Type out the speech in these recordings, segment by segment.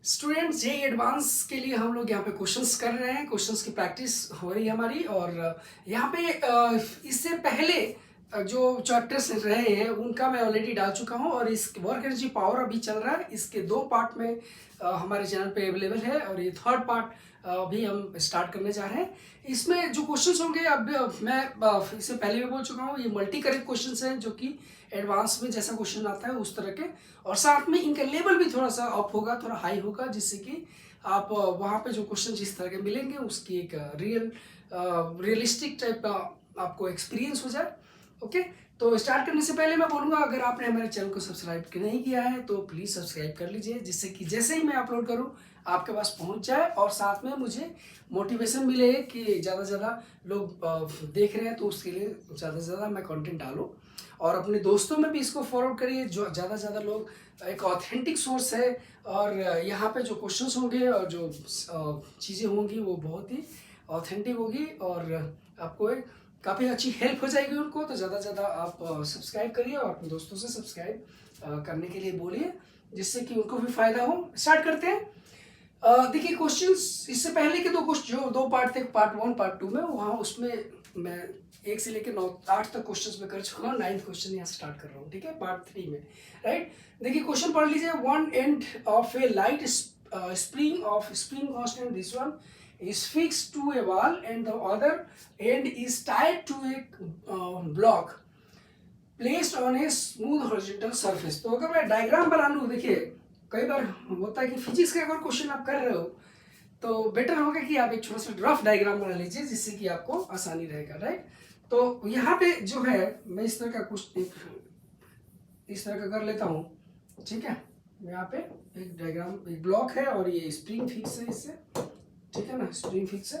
Student जे advance के लिए हम लोग यहाँ पे क्वेश्चंस कर रहे हैं, क्वेश्चंस की प्रैक्टिस हो रही है हमारी। और यहाँ पे इससे पहले जो चैप्टर्स रहे हैं उनका मैं ऑलरेडी डाल चुका हूँ, और इस वर्क एनर्जी पावर अभी चल रहा है। इसके 2 पार्ट में हमारे चैनल पे अवेलेबल है, और ये 3rd पार्ट भी हम स्टार्ट करने जा रहे हैं। इसमें जो क्वेश्चंस होंगे, अब मैं इससे पहले भी बोल चुका हूँ, ये मल्टी करेक्ट क्वेश्चंस हैं, जो कि एडवांस में जैसा क्वेश्चन आता है उस तरह के। और साथ में इनका लेवल भी थोड़ा सा अप होगा, थोड़ा हाई होगा, जिससे कि आप वहाँ पे जो क्वेश्चन जिस तरह के मिलेंगे उसकी एक रियलिस्टिक टाइप का आपको एक्सपीरियंस हो जाए। ओके, तो स्टार्ट करने से पहले मैं बोलूँगा, अगर आपने हमारे चैनल को सब्सक्राइब नहीं किया है तो प्लीज़ सब्सक्राइब कर लीजिए, जिससे कि जैसे ही मैं अपलोड करूँ आपके पास पहुँच जाए, और साथ में मुझे मोटिवेशन मिले कि ज़्यादा से ज़्यादा लोग देख रहे हैं, तो उसके लिए ज़्यादा से ज़्यादा मैं कंटेंट डालूँ। और अपने दोस्तों में भी इसको फॉरवर्ड करिए, जो ज़्यादा से ज़्यादा लोग। एक ऑथेंटिक सोर्स है, और यहाँ पे जो क्वेश्चंस होंगे और जो चीज़ें होंगी वो बहुत ही ऑथेंटिक होगी, और आपको एक काफ़ी अच्छी हेल्प हो जाएगी उनको। तो ज़्यादा से ज़्यादा आप सब्सक्राइब करिए, और अपने दोस्तों से सब्सक्राइब करने के लिए बोलिए, जिससे कि उनको भी फ़ायदा हो। स्टार्ट करते हैं। देखिए, क्वेश्चंस इससे पहले के 2 क्वेश्चन, जो 2 पार्ट थे, पार्ट 1 पार्ट 2 में, वहाँ उसमें मैं 1 से लेकर 9 8 तक क्वेश्चंस में कर चुका हूँ। 9th क्वेश्चन यहाँ स्टार्ट कर रहा हूँ, ठीक है, पार्ट 3 में। राइट, देखिए क्वेश्चन पढ़ लीजिए। One end of A light spring of spring constant, this one is fixed to a wall and the other end is tied to a block placed on a smooth horizontal surface। तो अगर मैं diagram बना लूँ, देखिए कई बार होता है कि फिजिक्स का अगर क्वेश्चन आप कर रहे हो तो बेटर होगा कि आप एक छोटा सा रफ डायग्राम बना लीजिए, जिससे कि आपको आसानी रहेगा। राइट, तो यहाँ पे जो है मैं इस तरह का कुछ इस तरह का कर लेता हूँ, ठीक है। यहाँ पे एक डायग्राम, एक ब्लॉक है, और ये स्प्रिंग फिक्स है इससे, ठीक है ना, स्प्रिंग फिक्स है।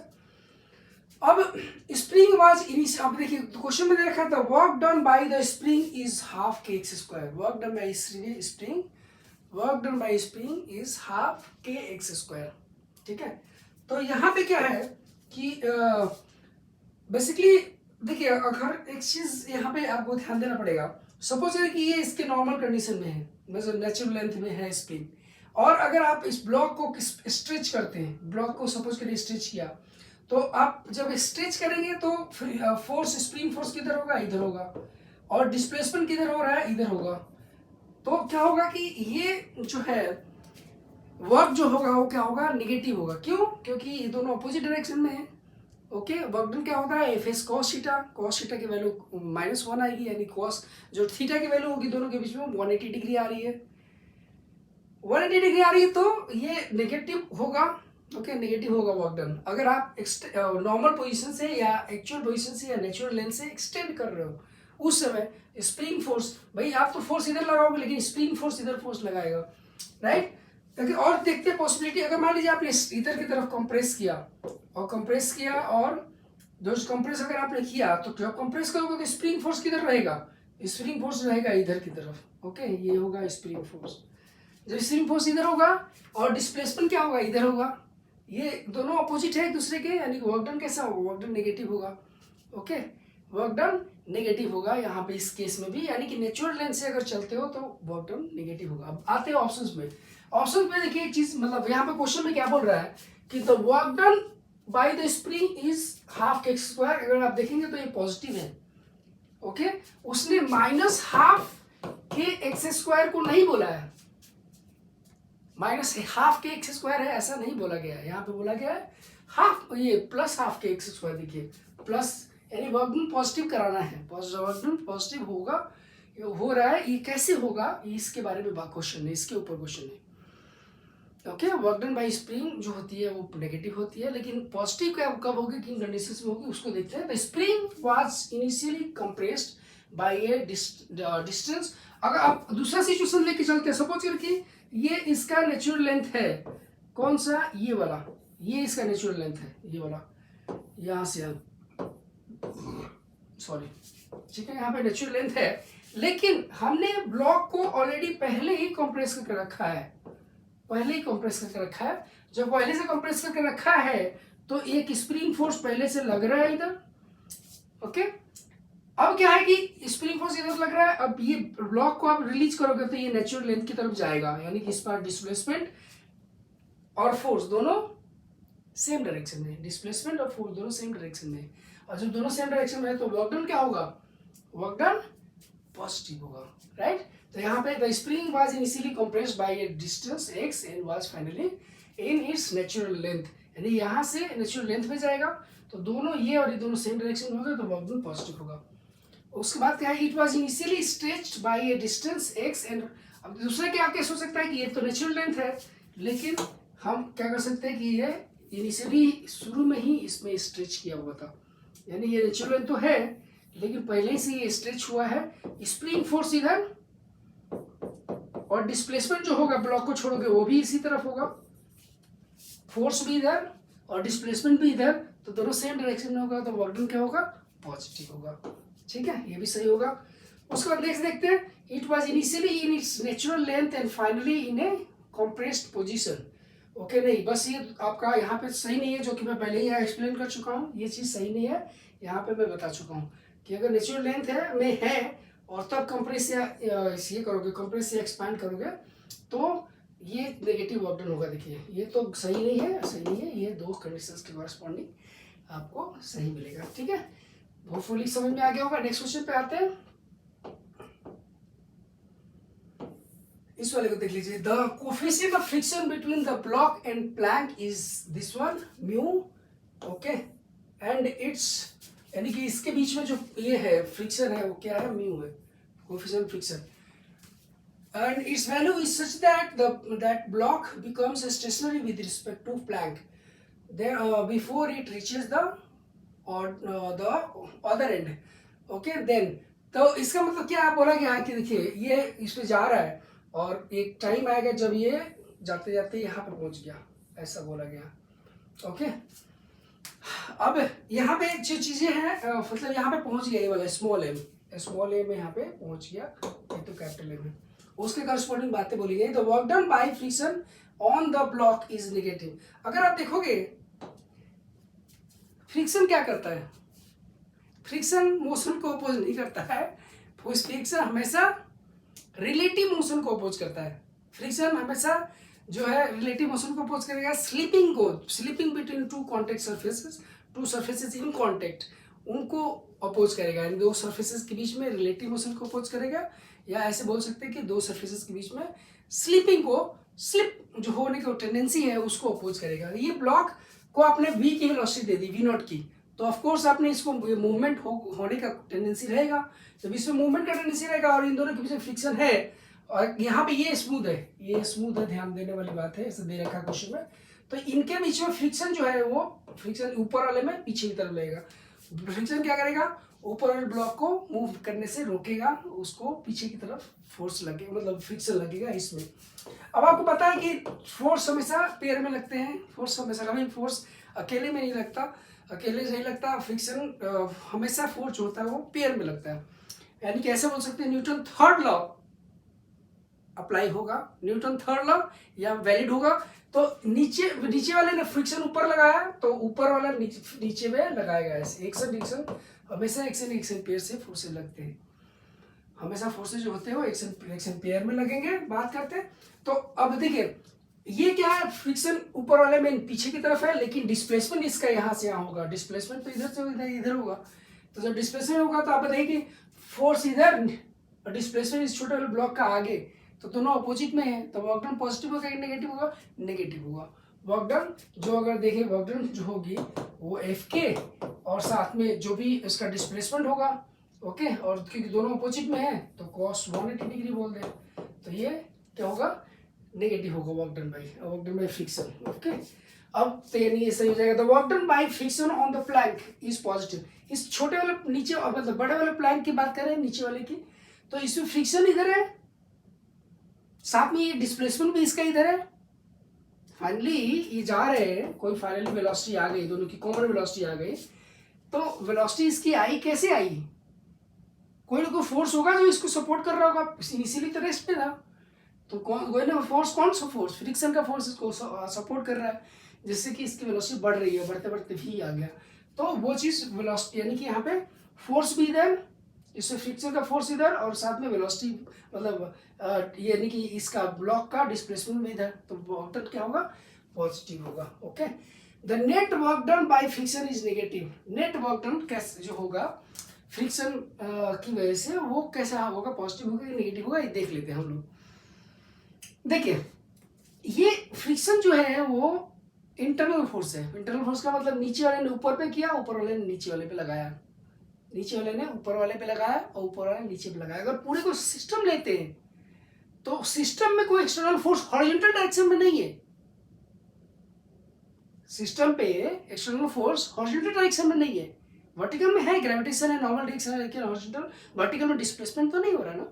अब स्प्रिंग वाज इनिश, अब देखिए क्वेश्चन में दे रखा था work done by the spring is half K X square. Work done by spring, work done by spring is half K X square, ठीक है। तो यहाँ पे क्या है कि बेसिकली देखिए, अगर एक चीज यहाँ पे आपको ध्यान देना पड़ेगा। सपोज कि ये इसके नॉर्मल कंडीशन में है, मतलब नेचुरल लेंथ में है स्प्रिंग, और अगर आप इस ब्लॉक को स्ट्रेच करते हैं, ब्लॉक को सपोज करिए स्ट्रेच किया, तो आप जब स्ट्रेच करेंगे तो फोर्स, स्प्रिंग फोर्स किधर होगा, इधर होगा, और डिस्प्लेसमेंट किधर हो रहा है, इधर होगा। तो क्या होगा कि ये जो है वर्क जो होगा वो क्या होगा, निगेटिव होगा। क्यों? क्योंकि ये दोनों अपोजिट डायरेक्शन में है। ओके, वर्क डन क्या होता है, F S cos theta, cos theta की वैल्यू -1 आएगी, यानी कॉस जो थीटा की वैल्यू होगी दोनों के बीच में 180 डिग्री आ रही है, 180 डिग्री आ रही है, तो ये नेगेटिव होगा। ओके, नेगेटिव होगा वर्क डन। अगर आप नॉर्मल पोजीशन से या एक्चुअल पोजीशन से या नेचुरल लेंथ से एक्सटेंड कर रहे हो, उस समय स्प्रिंग फोर्स, भाई आप तो फोर्स इधर लगाओगे, लेकिन स्प्रिंग फोर्स इधर फोर्स लगाएगा। राइट, लेकिन और देखते हैं पॉसिबिलिटी। अगर मान लीजिए आपने इधर की तरफ कंप्रेस किया, और कंप्रेस किया, और जो कंप्रेस अगर आपने किया, तो जब कंप्रेस करोगे तो स्प्रिंग फोर्स किधर रहेगा, स्प्रिंग फोर्स रहेगा इधर की तरफ। ओके, ये होगा स्प्रिंग फोर्स। जब स्प्रिंग फोर्स इधर होगा और डिस्प्लेसमेंट क्या होगा, इधर होगा, ये दोनों अपोजिट है एक दूसरे के, यानी वर्क डन कैसा होगा, वर्क डन नेगेटिव होगा। ओके, वर्क डन नेगेटिव होगा यहाँ पे इस केस में भी, यानी कि नेचुरल लेंथ से अगर चलते हो तो वर्क डन नेगेटिव होगा। अब आते हैं ऑप्शंस में। ऑप्शन में देखिए एक चीज, मतलब यहाँ पे क्वेश्चन में क्या बोल रहा है कि the work done by the spring is half K X square. अगर आप देखेंगे तो ये पॉजिटिव है। ओके, उसने -12 के एक्स स्क्वायर को नहीं बोला है, -12 के एक्स स्क्वायर है ऐसा नहीं बोला गया है, यहाँ पे बोला गया है हाफ, ये +12 के एक्स स्क्वायर। देखिए प्लस, यानी वर्क डन पॉजिटिव कराना है, वर्क डन पॉजिटिव होगा, हो रहा है। ये कैसे होगा, इसके बारे में क्वेश्चन है, इसके ऊपर क्वेश्चन है। Okay, work done by spring जो होती है वो नेगेटिव होती है, लेकिन पॉजिटिव कब होगी, किन कंडीशंस में होगी, उसको देखते हैं। The spring was initially compressed by a distance. अगर आप दूसरा सिचुएशन लेके चलते हैं, सपोज करके ये इसका नेचुरल लेंथ है, कौन सा, ये वाला, ये इसका नेचुरल लेंथ है, ये वाला, यहाँ से सॉरी, ठीक है, यहाँ पे नेचुरल लेंथ है, लेकिन हमने ब्लॉक को ऑलरेडी पहले ही कंप्रेस करके रखा है, पहले ही कंप्रेस करके रखा है। जब पहले से कंप्रेस करके रखा है तो एक स्प्रिंग फोर्स पहले से लग रहा है इधर। ओके, अब क्या है कि स्प्रिंग फोर्स इधर लग रहा है, अब ये ब्लॉक को आप रिलीज करोगे तो ये नेचुरल लेंथ की तरफ जाएगा, यानी कि इस पर डिस्प्लेसमेंट और फोर्स दोनों सेम डायरेक्शन में, डिस्प्लेसमेंट और फोर्स दोनों सेम डायरेक्शन में। और जब दोनों सेम डायरेक्शन में है तो वर्क डन क्या होगा, वर्क डन पॉजिटिव होगा, राइट। तो यहाँ पे the spring was initially compressed by a distance x and was finally in its natural length, यानी यहाँ से नेचुरल लेंथ में जाएगा तो दोनों ये और ये दोनों सेम डायरेक्शन में होगा तो वर्क डन पॉजिटिव होगा। उसके बाद क्या है, it was initially stretched by a distance x and, अब दूसरा क्या क्या सोच सकता है कि ये तो नेचुरल लेंथ है, लेकिन हम क्या कर सकते हैं कि ये इनिशियली शुरू में ही इसमें स्ट्रेच किया हुआ था, यानी ये नेचुरल लेंथ तो है लेकिन पहले से ये स्ट्रेच हुआ है। स्प्रिंग फोर्स इधर और डिस्प्लेसमेंट जो होगा ब्लॉक को छोड़ोगे वो भी इसी तरफ होगा, फोर्स भी इधर और डिस्प्लेसमेंट भी इधर, तो दोनों सेम डायरेक्शन में होगा तो वर्क डन क्या होगा, पॉजिटिव होगा, ठीक है, ये भी सही होगा। उसके बाद नेक्स्ट देखते हैं, it was initially in its natural length and finally in A compressed position. Okay, नहीं बस ये आपका यहाँ पे सही नहीं है, जो कि मैं पहले ही यहाँ एक्सप्लेन कर चुका हूँ, ये चीज़ सही नहीं है, यहाँ पे मैं बता चुका हूँ कि अगर नेचुरल लेंथ है में है और तब कंप्रेस या ये करोगे, कंप्रेस या एक्सपैंड करोगे तो ये नेगेटिव वर्क डन होगा। देखिए ये तो सही नहीं है, सही नहीं है, ये दो कंडीशंस के कॉरस्पॉन्डिंग आपको सही मिलेगा, ठीक है, होपफुली समझ में आ गया होगा। नेक्स्ट क्वेश्चन पे आते हैं, इस वाले को देख लीजिए, the coefficient of friction between the block and plank is this one mu, okay, and it's, यानी कि इसके बीच में जो ये है फ्रिक्शन है वो क्या है, म्यू है, coefficient friction, and its value is such that that block becomes stationary with respect to plank there before it reaches the other end, okay then, तो इसका मतलब क्या आप बोला गया कि देखिए ये इस पे जा रहा है और एक टाइम आएगा जब ये जाते जाते यहाँ पे पहुंच गया, ऐसा बोला गया, ओके। अब यहाँ पे जो चीजें हैं मतलब यहाँ पे पहुंच गया ये वाला स्मॉल एम यहाँ पे पहुंच गया, ये तो कैपिटल एम है, उसके करस्पॉन्डिंग बातें बोली गई। The work done by friction on the block is negative. अगर आप देखोगे फ्रिक्शन क्या करता है, फ्रिक्शन मोशन को अपोज नहीं करता है, फ्रिक्शन हमेशा रिलेटिव मोशन को अपोज करता है, फ्रिक्शन हमेशा जो है रिलेटिव मोशन को अपोज करेगा, स्लिपिंग को, slipping between two contact surfaces, two surfaces in contact, उनको अपोज करेगा, यानी दो सर्फेसेस के बीच में रिलेटिव मोशन को अपोज करेगा, या ऐसे बोल सकते हैं कि दो सर्फेसेस के बीच में स्लिपिंग को, स्लिप जो होने की टेंडेंसी है उसको अपोज करेगा। ये ब्लॉक को आपने v की velocity they the, v not की, तो ऑफ कोर्स आपने इसको मूवमेंट होने का टेंडेंसी रहेगा, जब इसमें मूवमेंट का टेंडेंसी रहेगा और इन दोनों के बीच में फ्रिक्शन है और यहाँ पे ये स्मूथ है, ये स्मूथ है, ध्यान देने वाली बात है, ऐसे दे रखा क्वेश्चन में, तो इनके बीच में फ्रिक्शन जो है वो फ्रिक्शन ऊपर वाले में पीछे की तरफ लगेगा, फ्रिक्शन क्या करेगा, ऊपर वाले ब्लॉक को मूव करने से रोकेगा, उसको पीछे की तरफ फोर्स लगेगा, मतलब फ्रिक्शन लगेगा इसमें। अब आपको पता है कि फोर्स हमेशा पेयर में लगते हैं, फोर्स हमेशा, कभी फोर्स अकेले में नहीं लगता, अकेले नहीं लगता, फ्रिक्शन हमेशा फोर्स जो होता है वो पेयर में लगता है, यानी कि ऐसे बोल सकते हैं न्यूटन थर्ड लॉ अप्लाई होगा, न्यूटन थर्ड लॉ या वैलिड होगा, तो नीचे वाले ने फ्रिक्शन ऊपर लगाया तो ऊपर वाला नीचे में लगाएगा, ऐसे एक्शन हमेशा एक्शन पेयर से फोर्सेस लगते हैं, हमेशा फोर्सेस जो होते हैं वो एक्शन पेयर में लगेंगे। बात करते हैं तो अब देखिए ये क्या है, फ्रिक्शन ऊपर वाले में पीछे की तरफ है, लेकिन डिस्प्लेसमेंट इसका यहाँ से यहाँ होगा, डिस्प्लेसमेंट तो इधर से इधर होगा, तो जब डिस्प्लेसमेंट होगा तो आप बताइए कि फोर्स इधर, डिस्प्लेसमेंट इस छोटे वाले ब्लॉक का आगे, तो दोनों अपोजिट में है, तो वर्क डन पॉजिटिव होगा कि नेगेटिव होगा, नेगेटिव होगा। वर्क डन जो अगर देखें वर्क डन जो होगी वो एफ के और साथ में जो भी इसका डिस्प्लेसमेंट होगा, ओके, और क्योंकि दोनों अपोजिट में है तो cos 180 डिग्री बोल दे, तो ये क्या होगा, नेगेटिव होगा work done by friction, okay. अब तो ये सही हो जाएगा, the work done by friction on the plank is positive. इस छोटे वाले नीचे मतलब बड़े वाले प्लैंक की बात करें, नीचे वाले की, तो इसमें फ्रिक्शन इधर है, साथ में ये डिस्प्लेसमेंट भी इसका इधर है, फाइनली ये जा रहे हैं, कोई फाइनली वेलोसिटी आ गई, दोनों की कॉमन वेलोसिटी आ गई, तो वेलोसिटी इसकी आई कैसे आई, कोई ना कोई फोर्स होगा जो इसको सपोर्ट कर रहा होगा, इनिशियली तो रेस्ट पे था, तो कोई ना फोर्स, कौन सा फोर्स, फ्रिक्शन का फोर्स इसको सपोर्ट कर रहा है, जिससे कि इसकी वेलोसिटी बढ़ रही है, बढ़ते बढ़ते भी आ गया, तो वो चीज़ वेलोसिटी, यानी कि यहाँ पे फोर्स भी इधर, इससे फ्रिक्शन का फोर्स इधर और साथ में वेलोसिटी, मतलब यानी कि इसका ब्लॉक का डिस्प्लेसमेंट में इधर, तो वर्क डन क्या होगा, पॉजिटिव होगा। Okay, the net work done by friction is negative. Net work done कैसे जो होगा फ्रिक्शन की वजह से, वो कैसा होगा, पॉजिटिव होगा कि नेगेटिव होगा, ये देख लेते हैं हम लोग। देखिए, ये फ्रिक्शन जो है वो इंटरनल फोर्स है। इंटरनल फोर्स का मतलब नीचे वाले ने ऊपर पे किया, ऊपर वाले ने नीचे वाले पे लगाया, नीचे वाले ने ऊपर वाले पे लगाया और ऊपर वाले ने नीचे पे लगाया। अगर पूरे को सिस्टम लेते हैं तो सिस्टम में कोई एक्सटर्नल फोर्स हॉरिजॉन्टल डायरेक्शन में नहीं है। सिस्टम पे एक्सटर्नल फोर्स हॉरिजॉन्टल डायरेक्शन में नहीं है, वर्टिकल में है, ग्रेविटेशन है, नॉर्मल डायरेक्शन है, लेकिन हॉरिजॉन्टल वर्टिकल में डिस्प्लेसमेंट तो नहीं हो रहा ना,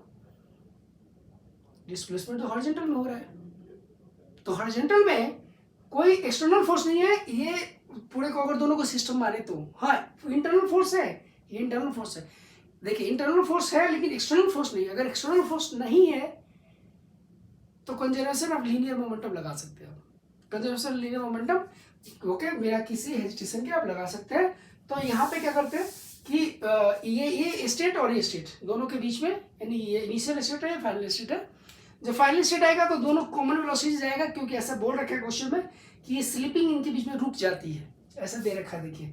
डिस्प्लेसमेंट तो हॉरिजॉन्टल में हो रहा है। तो हॉरिजॉन्टल में कोई एक्सटर्नल फोर्स नहीं है। ये पूरे को अगर दोनों को सिस्टम माने तो हाँ इंटरनल फोर्स है, ये इंटरनल फोर्स है। देखिए, इंटरनल फोर्स है लेकिन एक्सटर्नल फोर्स नहीं है। अगर एक्सटर्नल फोर्स नहीं है तो कंजर्वेशन ऑफ लीनियर मोमेंटम लगा सकते हैं। कंजर्वेशन लीनियर मोमेंटम ओके, बिना किसी हेजिटेशन के आप लगा सकते हैं। तो यहाँ पे क्या करते हैं कि ये स्टेट और ये स्टेट दोनों के बीच में, यानी ये इनिशियल स्टेट है, फाइनल स्टेट है। जब फाइनल स्टेट आएगा तो दोनों कॉमन वेलोसिटी जाएगा, क्योंकि ऐसा बोल रखा है क्वेश्चन में कि ये स्लिपिंग इनके बीच में रुक जाती है, ऐसा दे रखा है। देखिए,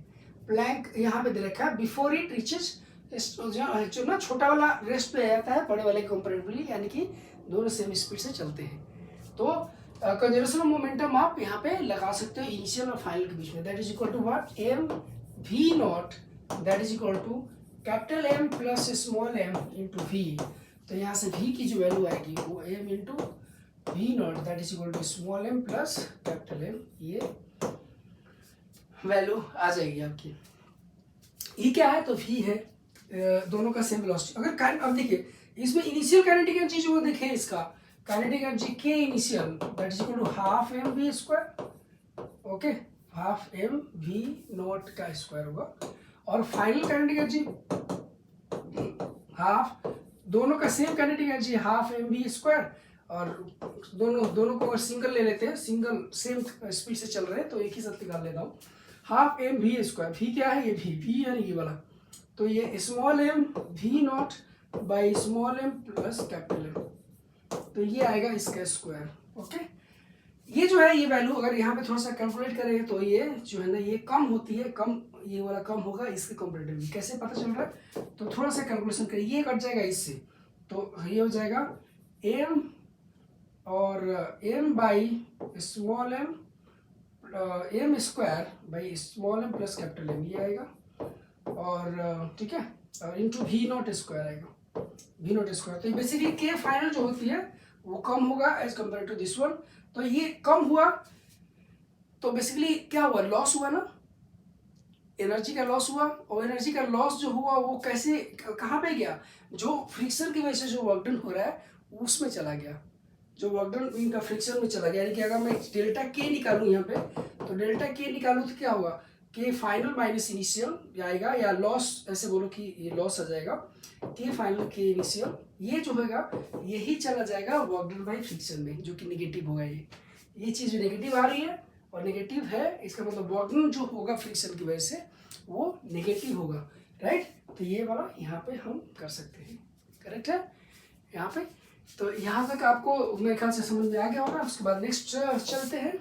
प्लैंक यहाँ पे दे रखा है, बिफोर इट रीचेस, जो ना छोटा वाला रेस्ट पे आ जाता है बड़े वाले कंपेरेटिवली, यानी कि दोनों सेम स्पीड से चलते हैं। तो कंजर्वेशन ऑफ मोमेंटम आप यहाँ पे लगा सकते हो इनिशियल और फाइनल के बीच में। That is equal to what, M V naught, that is equal to capital M plus small M into V. तो यहाँ से v की जो वैल्यू आएगी वो m into V naught, that is equal to small M plus capital M, ये value आ जाएगी आपकी। ये क्या है, तो v है, दोनों का सेम वेलोसिटी। अगर अब देखिए इसमें इनिशियल काइनेटिक एनर्जी जो देखें, इसका काइनेटिक एनर्जी के initial that is equal to half M V square. Okay, half M V naught का स्क्वायर होगा, और फाइनल काइनेटिक एनर्जी हाफ, दोनों का same kinetic energy half M V square, और दोनों को अगर सिंगल ले लेते हैं, सिंगल सेम स्पीड से चल रहे हैं, तो एक ही साथ निकाल लेता हूँ। Half M V square, V क्या है, ये वी यानी ये वाला, तो ये small M V naught by small M plus capital M, तो ये आएगा इसका स्क्वायर। ओके, ये जो है ये वैल्यू अगर यहाँ पे थोड़ा सा कैलकुलेट करेंगे तो ये जो है ना ये कम होती है, कम, ये वाला कम होगा इसके कंपेरेटिवली। कैसे पता चल रहा है, तो थोड़ा सा कैलकुलेशन करिए, ये कट जाएगा इससे, तो ये हो जाएगा एम और M by small M, M square by small M plus capital M, ये आएगा, और ठीक है, और इंटू वी नॉट स्क्वायर आएगा, वी नॉट स्क्वायर। तो बेसिकली के फाइनल जो होती है वो कम होगा as compared to this one. तो ये कम हुआ तो बेसिकली क्या हुआ, लॉस हुआ ना, एनर्जी का लॉस हुआ, और एनर्जी का लॉस जो हुआ वो कैसे, कहाँ पे गया, जो फ्रिक्शन की वजह से जो वर्क डन हो रहा है उसमें चला गया, जो वर्क डन इनका फ्रिक्शन में चला गया। यानी कि अगर मैं डेल्टा के निकालूं यहाँ पे, तो डेल्टा के निकालूं तो क्या होगा, के फाइनल माइनस इनिशियल आएगा, या लॉस ऐसे बोलो कि ये लॉस आ जाएगा, के फाइनल के इनिशियल, ये जो होगा यही चला जाएगा वर्क डन बाई फ्रिक्शन में, जो कि नेगेटिव होगा। ये चीज़ नेगेटिव आ रही है और नेगेटिव है, इसका मतलब वर्क डन जो होगा फ्रिक्शन की वजह से वो नेगेटिव होगा, राइट। तो ये वाला यहाँ पे हम कर सकते हैं, करेक्ट है यहाँ पे। तो यहाँ तक आपको मेरे ख्याल से समझ में आ गया होगा। उसके बाद नेक्स्ट चलते हैं,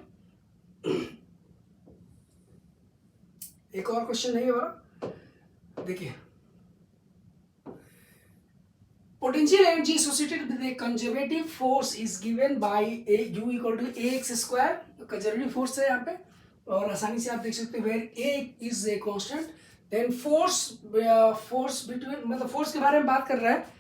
एक और क्वेश्चन है ये वाला। देखिए, potential energy associated with a conservative force is given by a u equal to ax square। Conservative force है यहाँ पे, और आसानी से आप देख सकते हैं where a is a constant, then force between, मतलब फोर्स के बारे में बात कर रहा है।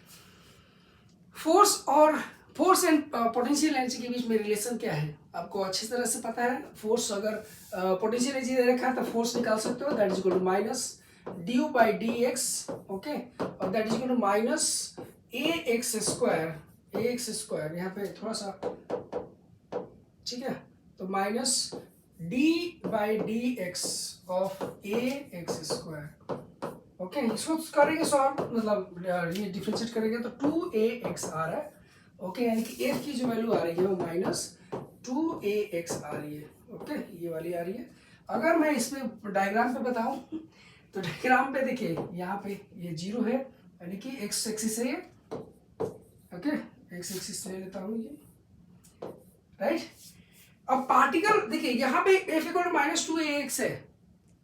फोर्स एंड पोटेंशियल एनर्जी के बीच में रिलेशन क्या है आपको अच्छी तरह से पता है। फोर्स अगर पोटेंशियल एनर्जी दे रखा है तो फोर्स निकाल सकते हो, that is equal to minus D U by D X, okay, और that is equal to minus A X square, यहाँ पे थोड़ा सा ठीक है, तो minus D by D X of A X square. Okay, इसको करेंगे सॉल्व, मतलब ये डिफरेंशिएट करेंगे तो 2ax आ रहा है। ओके, यानी कि a की जो वैल्यू आ रही है वो माइनस 2ax आ रही है। ओके, ये वाली आ रही है। अगर मैं इस पे डायग्राम पे बताऊं तो डायग्राम पे देखिए यहाँ पे ये जीरो है, यानी कि एक्स एक्सिस है ये। ओके, एक्स एक्सिस ले लेता हूँ ये, राइट। अब पार्टिकल देखिए यहाँ पे F equal to minus two A X है,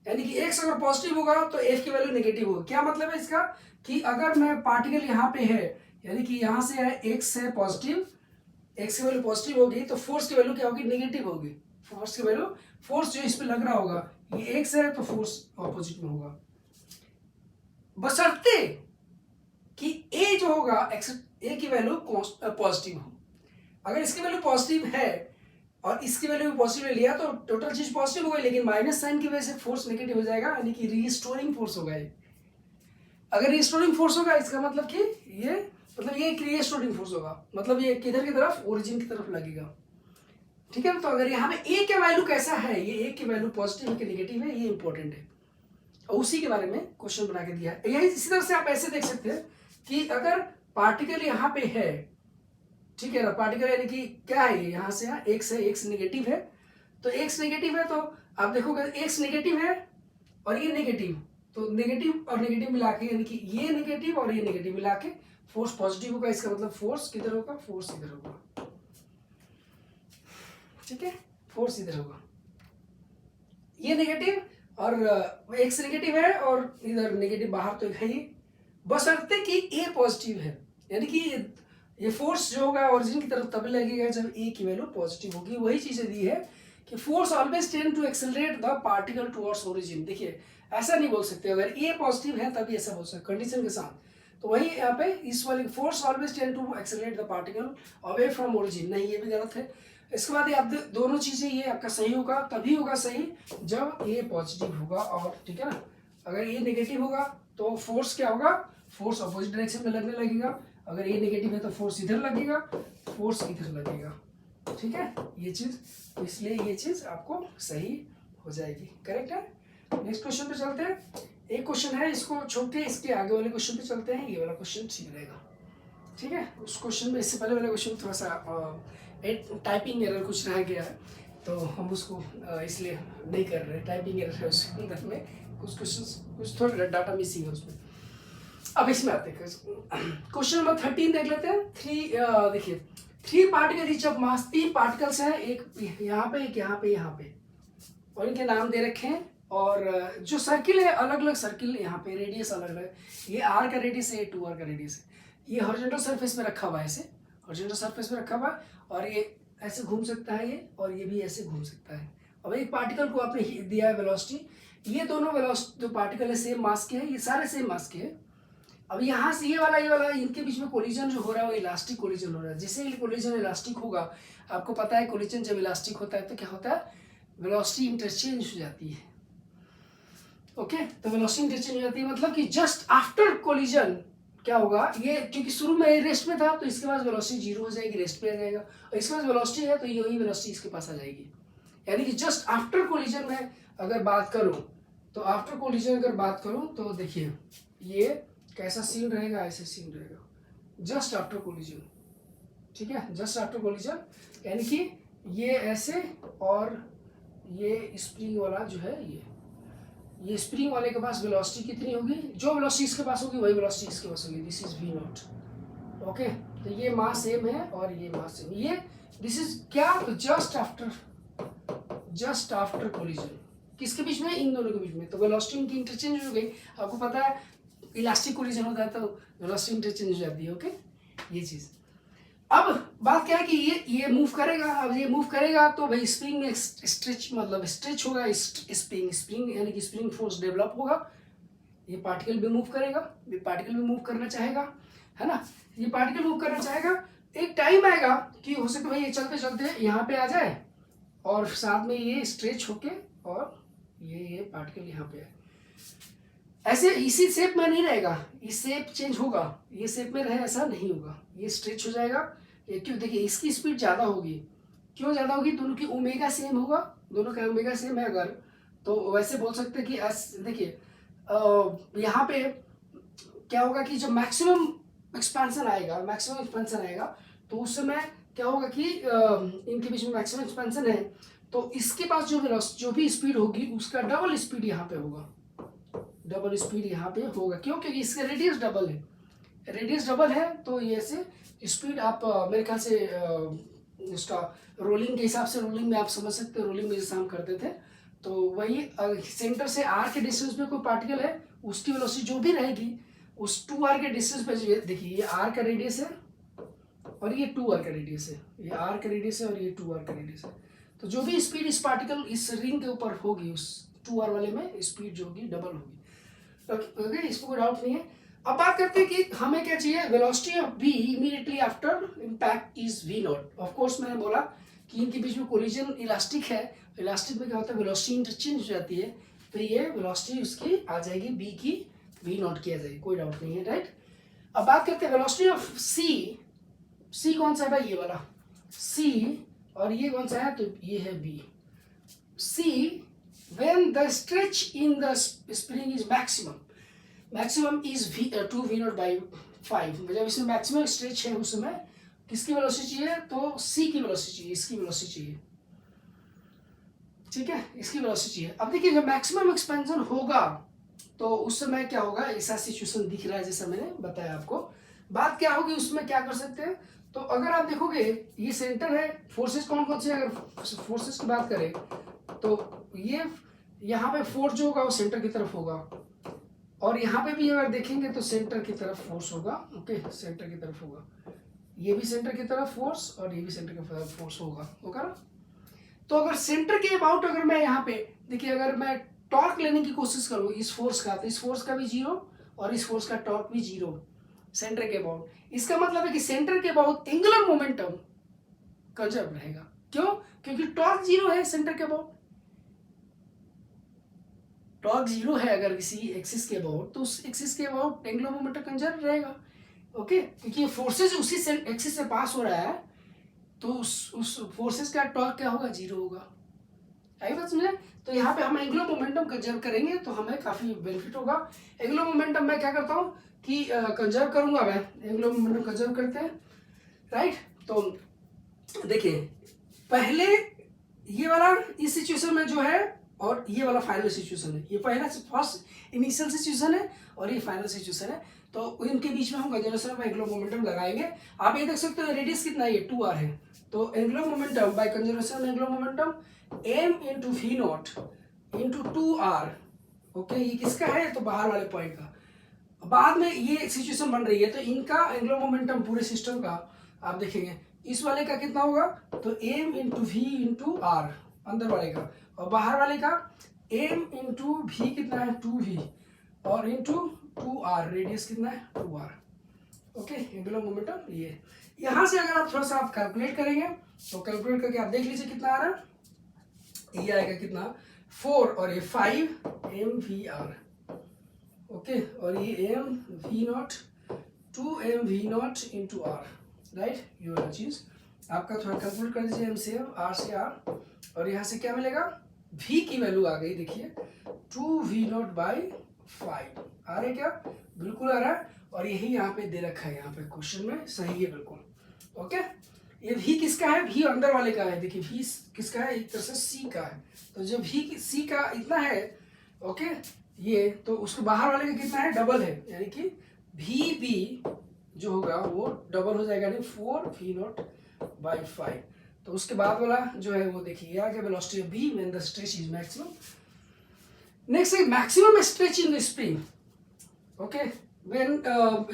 यानी कि एक्स अगर पॉजिटिव होगा तो एफ की वैल्यू नेगेटिव होगी। क्या मतलब है इसका कि अगर मैं पार्टिकल यहाँ पे है, यानी कि यहाँ से है एक्स है पॉजिटिव, एक्स की वैल्यू पॉजिटिव होगी तो फोर्स की वैल्यू क्या होगी, नेगेटिव होगी। फोर्स की वैल्यू, फोर्स जो इस पे लग रहा होगा ये एक्स है तो फोर्स ऑपोजिट में होगा, बशर्ते कि ए जो होगा एक्स, ए की वैल्यू पॉजिटिव हो। अगर इसकी वैल्यू पॉजिटिव है और इसकी वैल्यू भी पॉजिटिव ले लिया तो टोटल चीज पॉजिटिव हो गई, लेकिन माइनस साइन की वजह से फोर्स नेगेटिव हो जाएगा, यानी कि रीस्टोरिंग फोर्स होगा ये। अगर रीस्टोरिंग फोर्स होगा इसका मतलब कि ये एक रीस्टोरिंग फोर्स होगा, मतलब ये किधर की तरफ, ओरिजिन की तरफ लगेगा। ठीक है, तो अगर यहाँ पे ए का वैल्यू कैसा है, ये ए की वैल्यू पॉजिटिव है कि नेगेटिव है, ये इंपॉर्टेंट है और उसी के बारे में क्वेश्चन बना के दिया है। यही इसी तरह से आप ऐसे देख सकते हैं कि अगर पार्टिकल यहाँ पे है, ठीक है ना, पार्टिकल यानी कि क्या है, यहाँ से यहाँ एक्स है, एक्स नेगेटिव है, तो एक्स नेगेटिव है तो आप देखोगे एक्स नेगेटिव है और ये नेगेटिव, तो नेगेटिव और नेगेटिव मिला के, यानी कि ये नेगेटिव और ये नेगेटिव मिला के फोर्स पॉजिटिव होगा। इसका मतलब फोर्स किधर होगा, फोर्स इधर होगा। ठीक है, फोर्स इधर होगा, ये नेगेटिव और एक्स नेगेटिव है और इधर नेगेटिव बाहर तो है ही, बशर्ते कि ए पॉजिटिव है, यानी कि ये फोर्स जो होगा ओरिजिन की तरफ तब लगेगा जब ए की वैल्यू पॉजिटिव होगी। वही चीजें दी है कि force always tend to accelerate the particle towards origin. देखिए ऐसा नहीं बोल सकते, अगर ए पॉजिटिव है तभी ऐसा बोल सकते कंडीशन के साथ, तो वही यहाँ पे इस वाले force always tend to accelerate the particle away from origin, नहीं ये भी गलत है। इसके बाद ये आप दोनों चीजें, ये आपका सही होगा, तभी होगा सही जब ए पॉजिटिव होगा और, ठीक है ना, अगर ये नेगेटिव होगा तो फोर्स क्या होगा, फोर्स अपोजिट डायरेक्शन में लगने लगेगा। अगर ये नेगेटिव है तो फोर्स इधर लगेगा, फोर्स इधर लगेगा। ठीक है, ये चीज, तो इसलिए ये चीज आपको सही हो जाएगी, करेक्ट है। नेक्स्ट क्वेश्चन पे चलते हैं। एक क्वेश्चन है, इसको छोड़ के इसके आगे वाले क्वेश्चन पे चलते हैं, ये वाला क्वेश्चन ठीक रहेगा। ठीक है, उस क्वेश्चन में, इससे पहले वाला क्वेश्चन थोड़ा सा टाइपिंग एरर कुछ रह गया है तो हम उसको इसलिए नहीं कर रहे, टाइपिंग एरर है उसके अंदर में, कुछ क्वेश्चन कुछ थोड़ा डाटा मिसिंग है उसमें। अब इसमें आते हैं, क्वेश्चन नंबर 13 देख लेते हैं। देखिए 3 particle each of mass, 3 particles हैं, एक यहाँ पे, एक यहाँ पे, यहाँ पे, और इनके नाम दे रखे हैं। और जो सर्किल है, अलग अलग सर्किल, यहाँ पे रेडियस अलग अलग, ये आर का रेडियस है, ये 2r का रेडियस है। ये हॉरिजॉन्टल सरफेस में रखा हुआ है, ऐसे हॉरिजॉन्टल सरफेस में रखा हुआ है, और ये ऐसे घूम सकता है ये, और ये भी ऐसे घूम सकता है। अब एक पार्टिकल को आपने दिया है वेलोसिटी, ये दोनों वेलोसिटी जो पार्टिकल है सेम मास के हैं, ये सारे सेम मास के हैं। अब यहाँ से ये वाला इनके बीच में कोलिजन जो हो रहा है वो इलास्टिक कोलिजन हो रहा है। जैसे ही कोलिजन इलास्टिक होगा, आपको पता है कोलिजन जब इलास्टिक होता है तो क्या होता है, वेलोसिटी इंटरचेंज हो जाती है। ओके, तो वेलोसिटी इंटरचेंज हो जाती है, मतलब कि जस्ट आफ्टर कोलिजन क्या होगा, ये क्योंकि शुरू में रेस्ट में था तो इसके पास वेलोसिटी 0 हो जाएगी, रेस्ट पे आ जाएगा, और इसके पास वेलोसिटी है तो यही वेलोसिटी इसके पास आ जाएगी। यानी कि जस्ट आफ्टर कोलिजन में अगर बात करूं, तो आफ्टर कोलिजन अगर बात करूं तो देखिए ये कैसा सीन रहेगा, ऐसे सीन रहेगा जस्ट आफ्टर कोलिजन। ठीक है, जस्ट आफ्टर कोलिजन, यानी कि ये ऐसे, और ये स्प्रिंग वाला जो है, ये स्प्रिंग वाले के पास वेलोसिटी कितनी होगी, जो वेलोसिटी इसके पास होगी वही वेलोसिटी इसके पास होगी, दिस इज v0। ओके, तो ये मास सेम है और ये मास सेम, ये दिस इज क्या, तो जस्ट आफ्टर कोलिजन, किसके बीच में, इन दोनों के बीच में, तो वेलोसिटी इनकी इंटरचेंज हो गई। आपको पता है इलास्टिक कोलिजन होता है तो वेलोसिटी इंटरचेंज हो जाती है। ओके, ये चीज। अब बात क्या है कि ये मूव करेगा, अब ये मूव करेगा तो भाई स्प्रिंग में स्ट्रेच, मतलब स्ट्रेच होगा, स्प्रिंग यानी कि स्प्रिंग फोर्स डेवलप होगा, ये पार्टिकल भी मूव करेगा, ये पार्टिकल भी मूव करना चाहेगा, है ना, ये पार्टिकल मूव करना चाहेगा। एक टाइम आएगा कि हो सकता है भाई ये चलते चलते यहाँ पे आ जाए और साथ में ये स्ट्रेच होके और ये पार्टिकल यहाँ पे आए, ऐसे इसी शेप में नहीं रहेगा, ये शेप चेंज होगा, ये शेप में रहे ऐसा नहीं होगा, ये स्ट्रेच हो जाएगा। ये क्यों, देखिए इसकी स्पीड ज़्यादा होगी, क्यों ज़्यादा होगी, दोनों की ओमेगा सेम होगा, दोनों का ओमेगा सेम है अगर, तो वैसे बोल सकते हैं कि देखिए यहाँ पे क्या होगा कि जब मैक्सिमम एक्सपेंशन आएगा तो उस समय क्या होगा कि इनके बीच में मैक्सिमम एक्सपेंशन है, तो इसके पास जो भी स्पीड होगी उसका डबल स्पीड यहाँ पे होगा, डबल स्पीड यहाँ पे होगा। क्यों, क्योंकि इसका रेडियस डबल है, तो ये ऐसे स्पीड आप मेरे ख्याल से उसका रोलिंग के हिसाब से, रोलिंग में आप समझ सकते हो, रोलिंग में जैसे हम करते थे, तो वही सेंटर से आर के डिस्टेंस पे कोई पार्टिकल है, उसकी वेलोसिटी जो भी रहेगी उस 2r के डिस्टेंस पे, देखिए ये r का रेडियस है और ये 2r का रेडियस है, ये r का रेडियस है और ये 2r का रेडियस है, तो जो भी स्पीड इस पार्टिकल इस रिंग के ऊपर होगी उस 2r वाले में स्पीड जो होगी डबल होगी। ओके, इसमें कोई डाउट नहीं है। अब बात करते हैं कि हमें क्या चाहिए, velocity of B immediately after impact is v naught. Of course मैंने बोला कि इनके बीच में कोलिजन इलास्टिक है, इलास्टिक में क्या होता है वेलोसिटी इंटरचेंज हो जाती है, तो ये वेलोसिटी उसकी आ जाएगी b की v नॉट की आ जाएगी, कोई डाउट नहीं है, राइट। अब बात करते हैं वेलोसिटी ऑफ c कौन सा है भाई, ये वाला c, और ये कौन सा है, तो ये है b। c when the stretch in the spring is maximum is 2v not by 5, जब इसमें मैक्सिमम स्ट्रेच है उस समय किसकी वेलोसिटी चाहिए, तो c की वेलोसिटी चाहिए, इसकी वेलोसिटी चाहिए, ठीक है, इसकी वेलोसिटी चाहिए। अब देखिए जब मैक्सिमम एक्सपेंशन होगा तो उस समय क्या होगा, ऐसा सिचुएशन दिख रहा है जैसा मैंने बताया आपको। बात क्या होगी उसमें, क्या कर सकते हैं, तो अगर आप देखोगे ये सेंटर है, फोर्सेस कौन कौन से, अगर फोर्सेस की बात करें तो ये यहाँ पे फोर्स जो होगा वो सेंटर की तरफ होगा, और यहाँ पे भी अगर देखेंगे तो सेंटर की तरफ फोर्स होगा, ओके, सेंटर की तरफ होगा, ये भी सेंटर की तरफ फोर्स और ये भी सेंटर की तरफ फोर्स होगा ना। तो अगर सेंटर के अबाउट अगर मैं यहाँ पे देखिए, अगर मैं टॉर्क लेने की कोशिश करूँ इस फोर्स का, तो इस फोर्स का भी जीरो और इस फोर्स का टॉर्क भी जीरो सेंटर के अबाउट। इसका मतलब है कि सेंटर के अबाउट एंगुलर मोमेंटम कंजर्व रहेगा, क्यों, क्योंकि टॉर्क जीरो है सेंटर के अबाउट, टॉर्क जीरो है अगर किसी एक्सिस के अबाउट, तो उस एक्सिस के अबाउट एंगुलर मोमेंटम कंजर्व रहेगा, ओके, क्योंकि फोर्सेस उसी एक्सिस से पास हो रहा है, तो उस फोर्सेस का टॉर्क क्या होगा, जीरो होगा। आई बात समझे। तो यहाँ पे हम एंगुलर मोमेंटम कंजर्व करेंगे तो हमें काफी बेनिफिट होगा। एंगुलर मोमेंटम मैं क्या करता हूँ कि कंजर्व करूंगा, मैं एंगुलर मोमेंटम कंजर्व करते हैं, राइट। तो देखिए पहले ये वाला इस सिचुएशन में जो है और ये वाला फाइनल सिचुएशन है, ये पहला फर्स्ट इनिशियल सिचुएशन है और ये फाइनल सिचुएशन है, तो इनके बीच में हम कंजर्वेशन ऑफ एंगुलर मोमेंटम लगाएंगे। आप ये देख सकते हो रेडियस कितना है, ये 2r है, तो angular momentum by conservation angular momentum m into v naught into 2r, okay, ये किसका है, तो बाहर वाले पॉइंट का। बाद में ये सिचुएशन बन रही है तो इनका एंगुलर मोमेंटम पूरे सिस्टम का आप देखेंगे इस वाले का कितना होगा, तो m into v into r अंदर वाले का, और बाहर वाले का m इंटू v कितना है 2v और इंटू 2r, रेडियस कितना है 2r, ओके, एंगुलर मोमेंटम ये। यहाँ से अगर आप थोड़ा सा आप कैलकुलेट करेंगे तो कैलकुलेट करके आप देख लीजिए कितना आ रहा है, ये आएगा कितना 4 और ये 5 mvr, ओके, और ये mv not 2 mv not into r, right, ये वाला चीज आपका थोड़ा कैलकुलेट कर दीजिए, m से r से r, और यहाँ से क्या मिलेगा, v की वैल्यू आ गई, देखिए 2v नॉट बाई 5 आ रहा है क्या, बिल्कुल आ रहा है, और यही यहाँ पे दे रखा है, यहाँ पे क्वेश्चन में सही है बिल्कुल, ओके। ये v किसका है, v अंदर वाले का है, देखिए v किसका है, एक तरह से c का है, तो जब v c का इतना है, ओके, ये तो उसके बाहर वाले का कितना है, डबल है, यानी कि vb जो होगा वो डबल हो जाएगा, यानी 4v नॉट बाई 5। तो उसके बाद वाला जो है वो देखिए आ गया velocity of b when the stretch is maximum. Next है maximum stretch in the spring, okay, when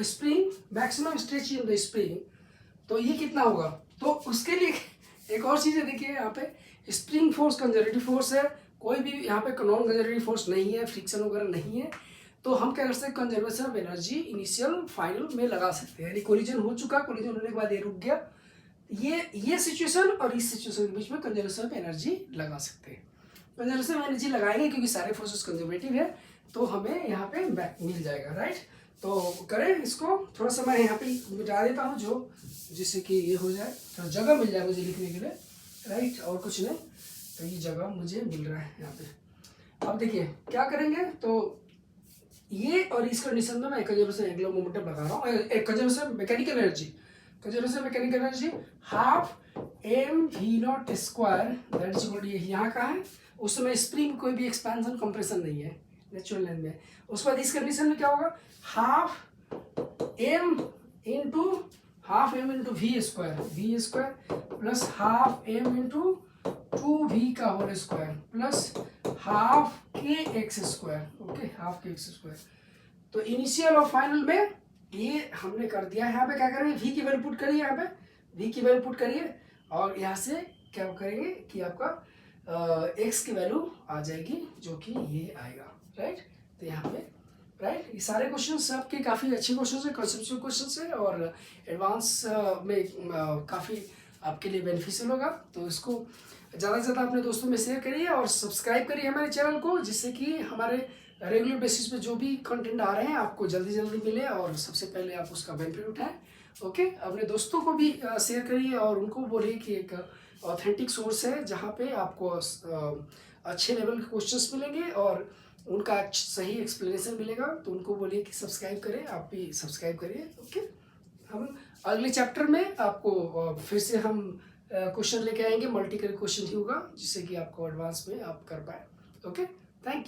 spring maximum stretch in the spring, तो ये कितना होगा, तो उसके लिए एक और चीज़ है, देखिए यहाँ पे स्प्रिंग फोर्स कंजर्वेटिव फोर्स है, कोई भी यहाँ पे नॉन कंजर्वेटिव फोर्स नहीं है, फ्रिक्शन वगैरह नहीं है, तो हम क्या कर सकते हैं, conservation of energy initial final में लगा सकते हैं, यानी कोलिजन हो चुका, कोलिजन होने के बाद ये रुक गया, ये सिचुएशन और इस सिचुएशन के बीच में कंजर्वेशन ऑफ एनर्जी लगा सकते हैं। कंजर्वेशन ऑफ एनर्जी लगाएंगे क्योंकि सारे फोर्सेस कंजर्वेटिव है, तो हमें यहाँ पे मिल जाएगा, राइट। तो करें इसको, थोड़ा सा मैं यहाँ पे मिटा देता हूँ जो, जिससे कि ये हो जाए, थोड़ा जगह मिल जाए मुझे लिखने के लिए, राइट, और कुछ नहीं, तो ये जगह मुझे मिल रहा है यहाँ पे। अब देखिए क्या करेंगे, तो ये और इस कंडीशन में मैं कंजर्वेशन एंगुलर मोमेंटम लगा रहा हूँ, conservation mechanical energy, conservation mechanical energy half mv naught square that is equal to, ये यहाँ का है, उस समय स्प्रिंग कोई भी एक्सपेंशन कंप्रेशन नहीं है नेचुरल लाइन में, उसके बाद इस कंडीशन में क्या होगा, half m into half M into V square plus half M into 2v का whole square plus half K X square, okay, half K X square. तो इनिशियल और फाइनल में ये हमने कर दिया। यहाँ पे क्या करेंगे, v की वैल्यू पुट करिए, यहाँ पे v की वैल्यू पुट करिए और यहाँ से क्या करेंगे कि आपका x की वैल्यू आ जाएगी जो कि ये आएगा, राइट। तो यहाँ पे राइट, ये सारे क्वेश्चंस आपके काफ़ी अच्छे क्वेश्चंस हैं, कंसेप्चुअल क्वेश्चंस हैं और एडवांस में काफ़ी आपके लिए बेनिफिशियल होगा। तो इसको ज़्यादा से ज़्यादा अपने दोस्तों में शेयर करिए और सब्सक्राइब करिए हमारे चैनल को, जिससे कि हमारे रेगुलर बेसिस पे जो भी कंटेंट आ रहे हैं आपको जल्दी जल्दी मिले और सबसे पहले आप उसका बेनिफिट उठाएं। ओके, अपने दोस्तों को भी शेयर करिए और उनको बोलिए कि एक ऑथेंटिक सोर्स है जहाँ पे आपको अच्छे लेवल के क्वेश्चंस मिलेंगे और उनका सही एक्सप्लेनेशन मिलेगा। तो उनको बोलिए कि सब्सक्राइब करें, आप भी सब्सक्राइब करिए। ओके, हम अगले चैप्टर में आपको फिर से हम क्वेश्चन लेके आएंगे, मल्टी करेक्ट क्वेश्चन ही होगा जिससे कि आपको एडवांस में आप कर पाए। Okay, thank you.